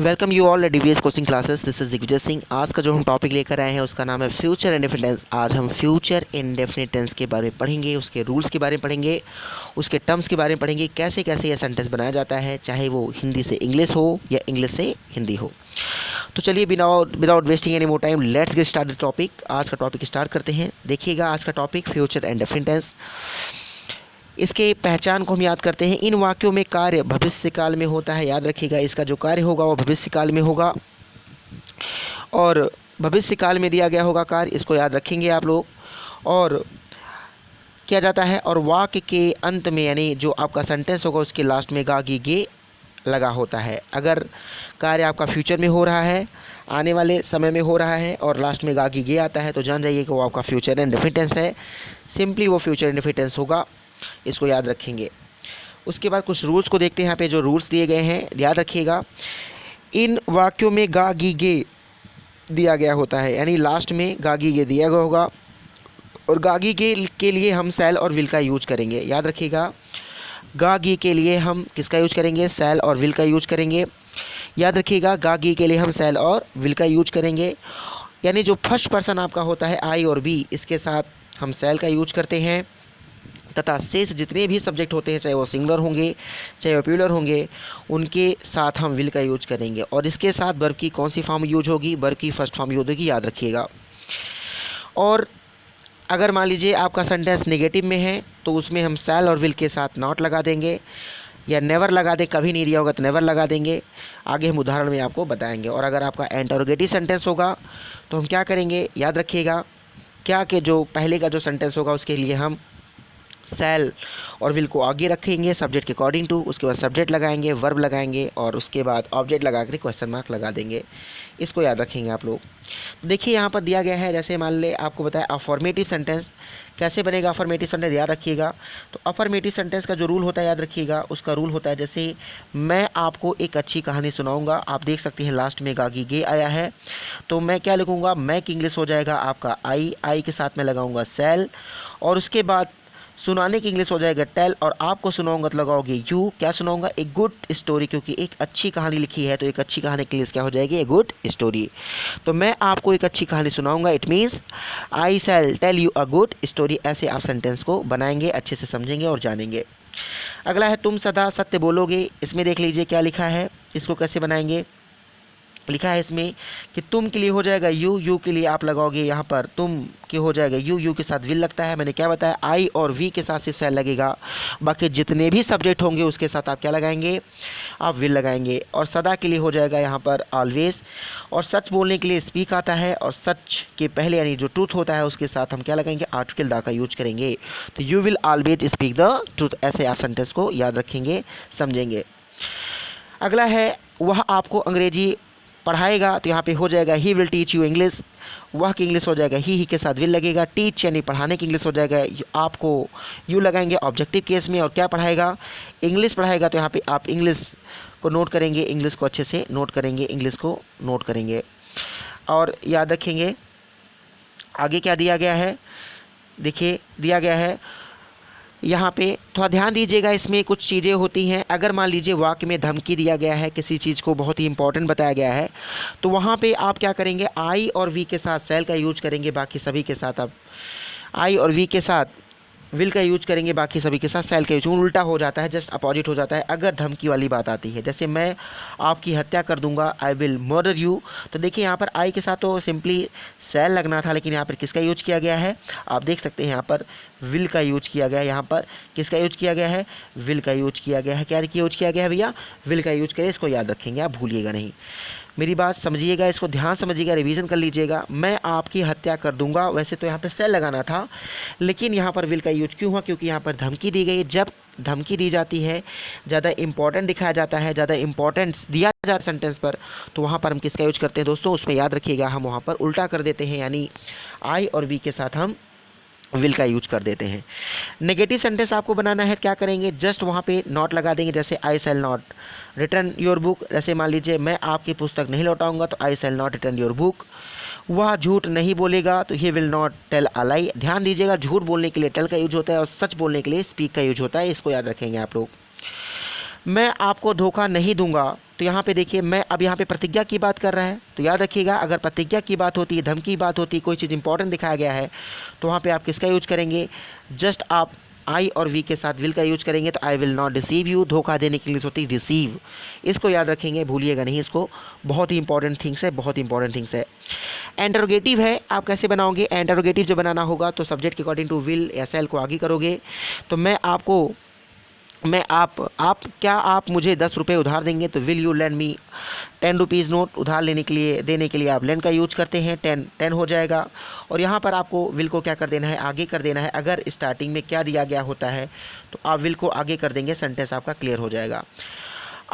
Welcome you all DVS coaching classes. This is Digvijay Singh. आज का जो हम टॉपिक लेकर आए हैं उसका नाम है फ्यूचर इंडेफिनिट टेंस। आज हम फ्यूचर इंडेफिनिट टेंस के बारे में पढ़ेंगे, उसके रूल्स के बारे में पढ़ेंगे, उसके टर्म्स के बारे में पढ़ेंगे, कैसे कैसे यह सेंटेंस बनाया जाता है, चाहे वो हिंदी से इंग्लिश हो या इंग्लिश से हिंदी हो। तो चलिए without wasting any more time let's get start the topic. आज का टॉपिक स्टार्ट करते हैं। देखिएगा आज का टॉपिक फ्यूचर इंडेफिनिट टेंस। इसके पहचान को हम याद करते हैं। इन वाक्यों में कार्य भविष्य काल में होता है। याद रखिएगा, इसका जो कार्य होगा वो भविष्य काल में होगा और भविष्य काल में दिया गया होगा कार्य, इसको याद रखेंगे आप लोग। और किया जाता है और वाक्य के अंत में यानी जो आपका सेंटेंस होगा उसके लास्ट में गा गी गे लगा होता है। अगर कार्य आपका फ्यूचर में हो रहा है, आने वाले समय में हो रहा है और लास्ट में गा गी गे आता है तो जान जाइए कि वो आपका फ्यूचर इंडेफिनिट टेंस है। सिंपली वो फ्यूचर इंडेफिनिट टेंस होगा, इसको याद रखेंगे। उसके बाद कुछ रूल्स को देखते हैं। यहाँ पे जो रूल्स दिए गए हैं याद रखिएगा। इन वाक्यों में गा गी गे दिया गया होता है, यानी लास्ट में गा गी गे दिया गया होगा और गा गी गे के लिए हम शैल और विल का यूज करेंगे। याद रखिएगा, गा गी के लिए हम किसका यूज करेंगे? शैल और विल का यूज करेंगे। याद रखिएगा, गा गी के लिए हम शैल और विल का यूज करेंगे। यानी जो फर्स्ट पर्सन आपका होता है आई और बी, इसके साथ हम शैल का यूज करते हैं तथा शेष जितने भी सब्जेक्ट होते हैं, चाहे वो सिंगुलर होंगे चाहे वो प्लूरल होंगे, उनके साथ हम विल का यूज करेंगे। और इसके साथ वर्ब की कौन सी फॉर्म यूज होगी? वर्ब की फर्स्ट फॉर्म यूज होगी, याद रखिएगा। और अगर मान लीजिए आपका सेंटेंस नेगेटिव में है तो उसमें हम शैल और विल के साथ नॉट लगा देंगे या नेवर लगा दे। कभी नहीं दिया होगा तो नेवर लगा देंगे, आगे हम उदाहरण में आपको बताएंगे। और अगर आपका इंटरोगेटिव सेंटेंस होगा तो हम क्या करेंगे? याद रखिएगा, क्या कि जो पहले का जो सेंटेंस होगा उसके लिए हम शैल और विल को आगे रखेंगे सब्जेक्ट के अकॉर्डिंग टू। उसके बाद सब्जेक्ट लगाएंगे, वर्ब लगाएंगे और उसके बाद ऑब्जेक्ट लगा कर क्वेश्चन मार्क लगा देंगे। इसको याद रखेंगे आप लोग। देखिए यहाँ पर दिया गया है, जैसे मान ले आपको बताया अफर्मेटिव सेंटेंस कैसे बनेगा। अफर्मेटिव सेंटेंस याद रखिएगा। तो अफर्मेटिव सेंटेंस का जो रूल होता है याद रखिएगा, उसका रूल होता है जैसे मैं आपको एक अच्छी कहानी सुनाऊंगा। आप देख सकते हैं लास्ट में गागी गे आया है तो मैं क्या लिखूंगा? मैक इंग्लिश हो जाएगा आपका आई के साथ में लगाऊंगा शैल और उसके बाद सुनाने की इंग्लिश हो जाएगा टेल और आपको सुनाऊंगा तो लगाओगे यू। क्या सुनाऊंगा? एक गुड स्टोरी, क्योंकि एक अच्छी कहानी लिखी है तो एक अच्छी कहानी के लिए क्या हो जाएगी? A good story. तो मैं आपको एक अच्छी कहानी सुनाऊंगा, it means I shall tell you a good story. ऐसे आप सेंटेंस को बनाएंगे, अच्छे से समझेंगे और जानेंगे। अगला है तुम सदा सत्य बोलोगे। इसमें देख लीजिए क्या लिखा है, इसको कैसे बनाएंगे। लिखा है इसमें कि तुम के लिए हो जाएगा यू, यू के लिए आप लगाओगे यहाँ पर तुम के हो जाएगा यू, यू के साथ विल लगता है। मैंने क्या बताया? आई और वी के साथ सिर्फ शैल लगेगा, बाकी जितने भी सब्जेक्ट होंगे उसके साथ आप क्या लगाएंगे? आप विल लगाएंगे। और सदा के लिए हो जाएगा यहाँ पर ऑलवेज। और सच बोलने के लिए स्पीक आता है और सच के पहले यानी जो ट्रूथ होता है उसके साथ हम क्या लगाएंगे? आर्टिकल दा का यूज करेंगे। तो you will always speak the truth. ऐसे आप सेंटेंस को याद रखेंगे, समझेंगे। अगला है वह आपको अंग्रेजी पढ़ाएगा, तो यहाँ पे हो जाएगा he will teach you English. वह की इंग्लिश हो जाएगा ही के साथ विल लगेगा। टीच यानी पढ़ाने की इंग्लिश हो जाएगा, आपको यू लगाएंगे ऑब्जेक्टिव केस में। और क्या पढ़ाएगा? इंग्लिश पढ़ाएगा, तो यहाँ पे आप इंग्लिश को नोट करेंगे, इंग्लिश को अच्छे से नोट करेंगे, इंग्लिश को नोट करेंगे और याद रखेंगे। आगे क्या दिया गया है? देखिए दिया गया है यहाँ पे थोड़ा ध्यान दीजिएगा, इसमें कुछ चीज़ें होती हैं। अगर मान लीजिए वाक्य में धमकी दिया गया है, किसी चीज़ को बहुत ही इंपॉर्टेंट बताया गया है, तो वहाँ पे आप क्या करेंगे? आई और वी के साथ शैल का यूज करेंगे, बाकी सभी के साथ आप आई और वी के साथ विल का यूज करेंगे, बाकी सभी के साथ शैल का यूज। उल्टा हो जाता है, जस्ट अपोजिट हो जाता है अगर धमकी वाली बात आती है। जैसे मैं आपकी हत्या कर दूंगा, आई विल मर्डर यू। तो देखिए यहाँ पर आई के साथ तो सिंपली शैल लगना था, लेकिन यहाँ पर किसका यूज किया गया है? आप देख सकते हैं यहाँ पर विल का यूज किया गया है। यहाँ पर किसका यूज किया गया है? विल का यूज किया गया है। क्या यूज किया गया है भैया? विल का यूज करें, इसको याद रखेंगे, आप भूलिएगा नहीं। मेरी बात समझिएगा, इसको ध्यान समझिएगा, रिवीजन कर लीजिएगा। मैं आपकी हत्या कर दूंगा, वैसे तो यहाँ पर शैल लगाना था, लेकिन यहाँ पर विल का यूज क्यों हुआ? क्योंकि यहाँ पर धमकी दी गई। जब धमकी दी जाती है, ज़्यादा इंपॉर्टेंट दिखाया जाता है, ज़्यादा इंपॉर्टेंस दिया जाता है सेंटेंस पर, तो वहाँ पर हम किसका यूज करते हैं दोस्तों? उसमें याद रखिएगा, हम वहाँ पर उल्टा कर देते हैं, यानी आई और वी के साथ हम विल का यूज कर देते हैं। नेगेटिव सेंटेंस आपको बनाना है, क्या करेंगे? जस्ट वहाँ पे नॉट लगा देंगे, जैसे I shall not return your book. जैसे मान लीजिए मैं आपकी पुस्तक नहीं लौटाऊंगा, तो I shall not return your book. वह झूठ नहीं बोलेगा, तो he will not tell a lie. ध्यान दीजिएगा, झूठ बोलने के लिए टेल का यूज होता है और सच बोलने के लिए स्पीक का यूज होता है, इसको याद रखेंगे आप लोग। मैं आपको धोखा नहीं दूंगा। तो यहाँ पे देखिए, मैं अब यहाँ पे प्रतिज्ञा की बात कर रहा है, तो याद रखिएगा अगर प्रतिज्ञा की बात होती है, धमकी की बात होती है, कोई चीज़ इंपॉर्टेंट दिखाया गया है, तो वहाँ पे आप किसका यूज करेंगे? जस्ट आप आई और वी के साथ विल का यूज करेंगे। तो I will not deceive you, धोखा देने की इंग्लिश होती है डिसीव। इसको याद रखेंगे, भूलिएगा नहीं इसको, बहुत ही इंपॉर्टेंट थिंग्स है, बहुत ही इंपॉर्टेंट थिंग्स है। इंटरोगेटिव है, आप कैसे बनाओगे? इंटरोगेटिव जब बनाना होगा तो सब्जेक्ट के अकॉर्डिंग टू विल या सेल को आगे करोगे। तो क्या आप मुझे 10 रुपये उधार देंगे? तो will you lend me 10 rupees note. उधार लेने के लिए, देने के लिए आप लेंड का यूज करते हैं, 10 हो जाएगा। और यहाँ पर आपको विल को क्या कर देना है? आगे कर देना है। अगर स्टार्टिंग में क्या दिया गया होता है तो आप विल को आगे कर देंगे, सेंटेंस आपका क्लियर हो जाएगा।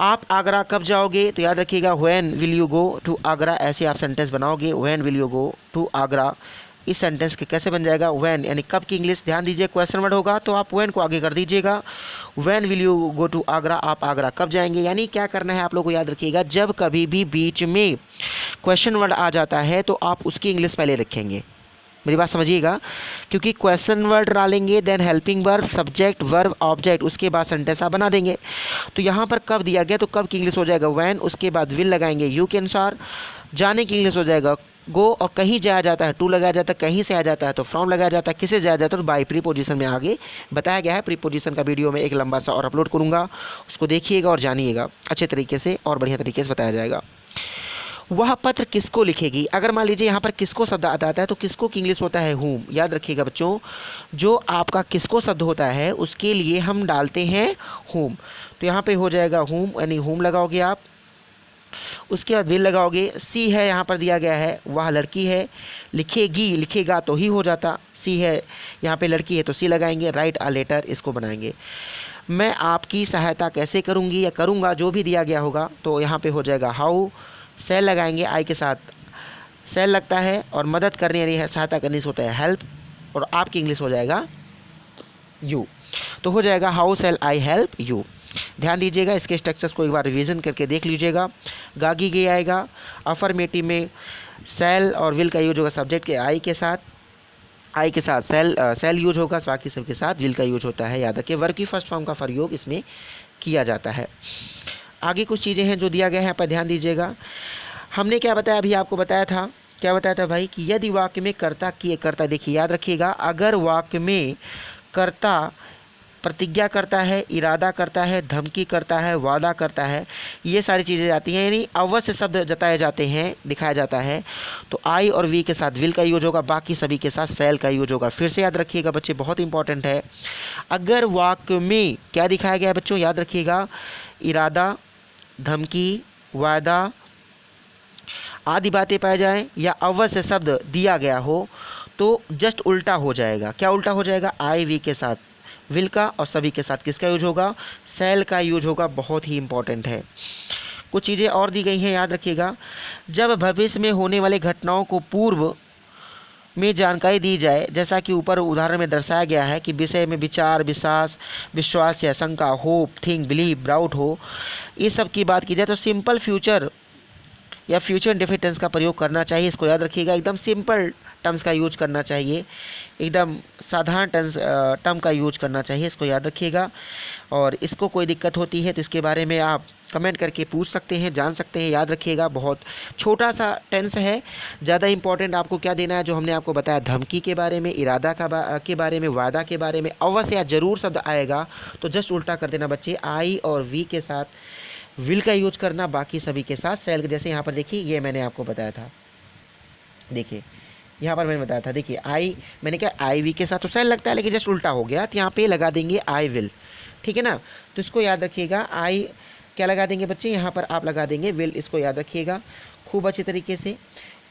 आप आगरा कब जाओगे? तो याद रखिएगा when will you go to Agra, ऐसे आप सेंटेंस बनाओगे, when will you go to Agra. इस सेंटेंस के कैसे बन जाएगा? व्हेन यानी कब की इंग्लिश, ध्यान दीजिए क्वेश्चन वर्ड होगा तो आप व्हेन को आगे कर दीजिएगा। When will you go to Agra, आप आगरा कब जाएंगे। यानी क्या करना है आप लोगों को याद रखिएगा, जब कभी भी बीच में क्वेश्चन वर्ड आ जाता है तो आप उसकी इंग्लिश पहले रखेंगे। मेरी बात समझिएगा, क्योंकि क्वेश्चन वर्ड डालेंगे, then helping verb, subject, verb, object, उसके बाद सेंटेंस आप बना देंगे। तो यहाँ पर कब दिया गया तो कब की इंग्लिश हो जाएगा व्हेन, उसके बाद विल लगाएंगे, यू कैन सर। जाने की इंग्लिश हो जाएगा गो, और कहीं जाया जाता है टू लगाया जाता है, कहीं से आ जाता है तो फ्रॉम लगाया जाता है, किसे जाया जाता है तो बाई प्रीपोजिशन में आगे बताया गया है। प्रीपोजिशन का वीडियो में एक लंबा सा और अपलोड करूँगा, उसको देखिएगा और जानिएगा अच्छे तरीके से और बढ़िया तरीके से बताया जाएगा। वह पत्र किसको लिखेगी? अगर मान लीजिए यहाँ पर किसको शब्द आता है तो किसको की इंग्लिश होता है हुम। याद रखिएगा बच्चों, जो आपका किसको शब्द होता है उसके लिए हम डालते हैं हुम। तो यहाँ पे हो जाएगा हुम, यानी हुम लगाओगे आप, उसके बाद विल लगाओगे। सी है यहाँ पर दिया गया है, वह लड़की है। लिखेगी, लिखेगा तो ही हो जाता, सी है यहाँ पे लड़की है तो सी लगाएंगे। राइट अ लेटर, इसको बनाएंगे। मैं आपकी सहायता कैसे करूँगी या करूँगा, जो भी दिया गया होगा तो यहाँ पे हो जाएगा हाउ। सेल लगाएंगे, आई के साथ सेल लगता है, और मदद करने यानी सहायता करने से होता है हेल्प, और आपकी इंग्लिश हो जाएगा यू। तो हो जाएगा how shall I help you. ध्यान दीजिएगा, इसके स्ट्रक्चर्स को एक बार रिवीजन करके देख लीजिएगा। गागी गे आएगा, अफर्मेटिव में सेल और विल का यूज होगा सब्जेक्ट के आई के साथ, आई के साथ सेल यूज होगा, बाकी सबके साथ विल का यूज होता है। याद रखिए वर्ब की फर्स्ट फॉर्म का प्रयोग इसमें किया जाता है। आगे कुछ चीज़ें हैं जो दिया गया है, यहाँ पर ध्यान दीजिएगा। हमने क्या बताया, अभी आपको बताया था, क्या बताया था भाई, कि यदि वाक्य में कर्ता किए कर्ता, देखिए याद रखिएगा, अगर वाक्य में कर्ता प्रतिज्ञा करता है, इरादा करता है, धमकी करता है, वादा करता है, ये सारी चीज़ें जाती हैं, यानी अवश्य शब्द जताए जाते हैं, दिखाया जाता है, तो आई और वी के साथ विल का यूज होगा, बाकी सभी के साथ सेल का यूज होगा। फिर से याद रखिएगा बच्चे, बहुत इंपॉर्टेंट है, अगर वाक्य में क्या दिखाया गया है बच्चों, याद रखिएगा, इरादा, धमकी, वादा आदि बातें पाए जाएं या अवश्य शब्द दिया गया हो तो जस्ट उल्टा हो जाएगा। क्या उल्टा हो जाएगा? आई वी के साथ विल का, और सभी के साथ किसका यूज होगा? सेल का यूज होगा। बहुत ही इंपॉर्टेंट है। कुछ चीज़ें और दी गई हैं, याद रखिएगा। जब भविष्य में होने वाली घटनाओं को पूर्व में जानकारी दी जाए, जैसा कि ऊपर उदाहरण में दर्शाया गया है कि विषय में विचार, विश्वास या शंका, होप, थिंक, बिलीव, डाउट हो, इस सब की बात की जाए तो सिंपल फ्यूचर या फ्यूचर इंडेफिनिट टेंस का प्रयोग करना चाहिए। इसको याद रखिएगा, एकदम सिंपल टर्म्स का यूज करना चाहिए, एकदम साधारण टर्म का यूज करना चाहिए, इसको याद रखिएगा। और इसको कोई दिक्कत होती है तो इसके बारे में आप कमेंट करके पूछ सकते हैं, जान सकते हैं। याद रखिएगा, बहुत छोटा सा टेंस है, ज़्यादा इंपॉर्टेंट आपको क्या देना है, जो हमने आपको बताया, धमकी के बारे में, इरादा के बारे में, वादा के बारे में अवश्य या ज़रूर शब्द आएगा तो जस्ट उल्टा कर देना बच्चे। आई और वी के साथ विल का यूज करना, बाकी सभी के साथ सेल। जैसे यहाँ पर देखिए, ये मैंने आपको बताया था, देखिए यहाँ पर मैंने बताया था, देखिए आई, मैंने कहा आई वी के साथ तो सेल लगता है, लेकिन जस्ट उल्टा हो गया, तो यहाँ पे लगा देंगे आई विल, ठीक है ना। तो इसको याद रखिएगा, आई क्या लगा देंगे बच्चे, यहाँ पर आप लगा देंगे विल, इसको याद रखिएगा खूब अच्छे तरीके से।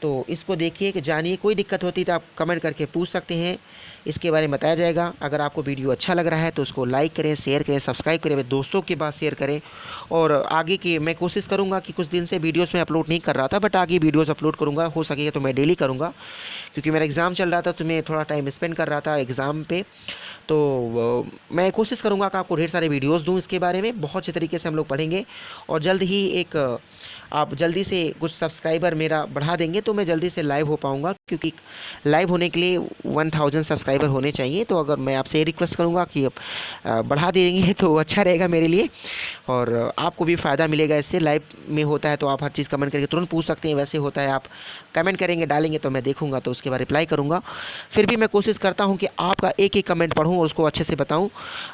तो इसको देखिए कि जानिए, कोई दिक्कत होती तो आप कमेंट करके पूछ सकते हैं, इसके बारे में बताया जाएगा। अगर आपको वीडियो अच्छा लग रहा है तो उसको लाइक करें, शेयर करें, सब्सक्राइब करें, अपने दोस्तों के पास शेयर करें। और आगे की मैं कोशिश करूंगा कि कुछ दिन से वीडियोस में अपलोड नहीं कर रहा था, बट आगे वीडियोस अपलोड करूंगा, हो सकेगा तो मैं डेली करूंगा, क्योंकि मेरा एग्ज़ाम चल रहा था तो मैं थोड़ा टाइम स्पेंड कर रहा था एग्ज़ाम पे। तो मैं कोशिश करूंगा कि आपको ढेर सारे वीडियोस दूं इसके बारे में, बहुत अच्छे तरीके से हम लोग पढ़ेंगे। और जल्द ही आप जल्दी से कुछ सब्सक्राइबर मेरा बढ़ा देंगे तो मैं जल्दी से लाइव हो पाऊँगा। क्योंकि लाइव होने के लिए 1000 सब्सक्राइबर होने चाहिए। तो अगर मैं आपसे ये रिक्वेस्ट करूँगा कि आप बढ़ा देंगे तो अच्छा रहेगा मेरे लिए, और आपको भी फ़ायदा मिलेगा इससे। लाइव में होता है तो आप हर चीज़ कमेंट करके तुरंत पूछ सकते हैं, वैसे होता है आप कमेंट करेंगे डालेंगे तो मैं देखूंगा तो उसके बाद रिप्लाई करूँगा। फिर भी मैं कोशिश करता हूँ कि आपका एक एक कमेंट पढूँ और उसको अच्छे से बताऊँ।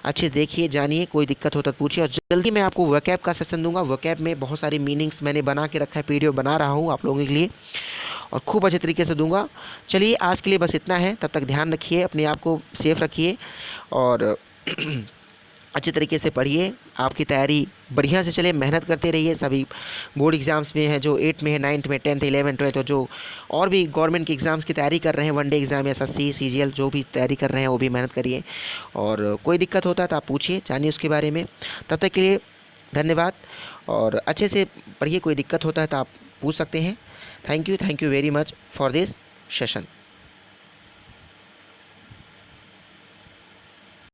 अच्छे से देखिए, जानिए, कोई दिक्कत हो तो पूछिए। और जल्दी मैं आपको वोकैब का सेशन दूंगा। वोकैब में बहुत सारी मीनिंग्स मैंने बना के रखा है, पीडीएफ बना रहा हूँ आप लोगों के लिए, और खूब अच्छे तरीके से दूंगा। चलिए आज के लिए बस इतना है, तब तक ध्यान रखिए, अपने आप को सेफ रखिए और अच्छे तरीके से पढ़िए। आपकी तैयारी बढ़िया से चले, मेहनत करते रहिए। सभी बोर्ड एग्ज़ाम्स में है, जो 8 में है, 9th में, 10th 11 12, तो जो और भी गवर्नमेंट के एग्ज़ाम्स की तैयारी कर रहे हैं, वनडे एग्ज़ाम, एसएससी, सीजीएल, जो भी तैयारी कर रहे हैं वो भी मेहनत करिए। और कोई दिक्कत होता है तो आप पूछिए, जानिए उसके बारे में। तब तक के लिए धन्यवाद, और अच्छे से पढ़िए। कोई दिक्कत होता है तो आप पूछ सकते हैं। Thank you very much for this session.